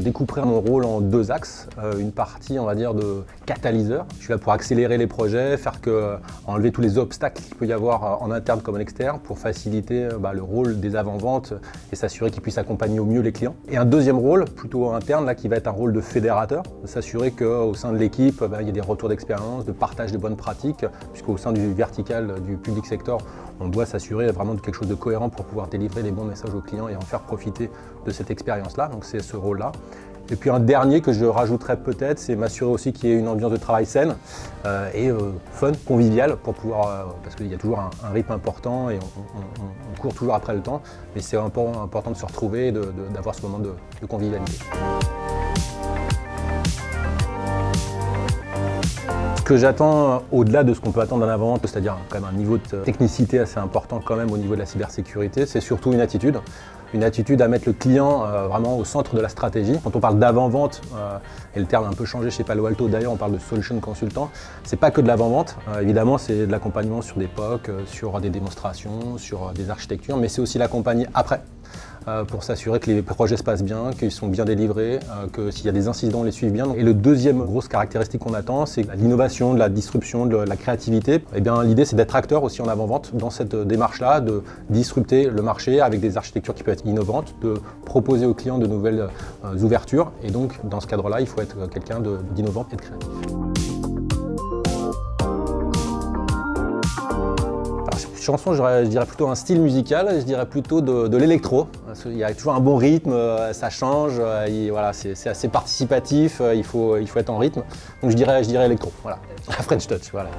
découperai mon rôle en deux axes. Une partie, on va dire, de catalyseur. Je suis là pour accélérer les projets, enlever tous les obstacles qu'il peut y avoir en interne comme en externe pour faciliter le rôle des avant-ventes et s'assurer qu'ils puissent accompagner au mieux les clients. Et un deuxième rôle, plutôt interne, là, qui va être un rôle de fédérateur, de s'assurer qu'au sein de l'équipe, il y a des retours d'expérience, de partage de bonnes pratiques, puisqu'au sein du vertical du public sector, on doit s'assurer vraiment de quelque chose de cohérent pour pouvoir délivrer les bons messages aux clients et en faire profiter de cette expérience-là. Donc c'est ce rôle-là. Et puis un dernier que je rajouterais peut-être, c'est m'assurer aussi qu'il y ait une ambiance de travail saine et fun, conviviale, pour pouvoir, parce qu'il y a toujours un rythme important et on court toujours après le temps, mais c'est important de se retrouver et d'avoir ce moment de convivialité. Ce que j'attends au-delà de ce qu'on peut attendre d'un avant-vente, c'est-à-dire quand même un niveau de technicité assez important quand même au niveau de la cybersécurité, c'est surtout une attitude à mettre le client vraiment au centre de la stratégie. Quand on parle d'avant-vente, et le terme a un peu changé chez Palo Alto d'ailleurs, on parle de solution consultant, c'est pas que de l'avant-vente, évidemment c'est de l'accompagnement sur des POC, sur des démonstrations, sur des architectures, mais c'est aussi l'accompagner après. Pour s'assurer que les projets se passent bien, qu'ils sont bien délivrés, que s'il y a des incidents, on les suive bien. Et le deuxième grosse caractéristique qu'on attend, c'est l'innovation, de la disruption, de la créativité. Et bien, l'idée, c'est d'être acteur aussi en avant-vente dans cette démarche-là, de disrupter le marché avec des architectures qui peuvent être innovantes, de proposer aux clients de nouvelles ouvertures. Et donc, dans ce cadre-là, il faut être quelqu'un d'innovant et de créatif. Chanson, je dirais plutôt un style musical, je dirais plutôt de l'électro. Il y a toujours un bon rythme, ça change, voilà, c'est assez participatif, il faut être en rythme. Donc je dirais électro, voilà. La French Touch, voilà.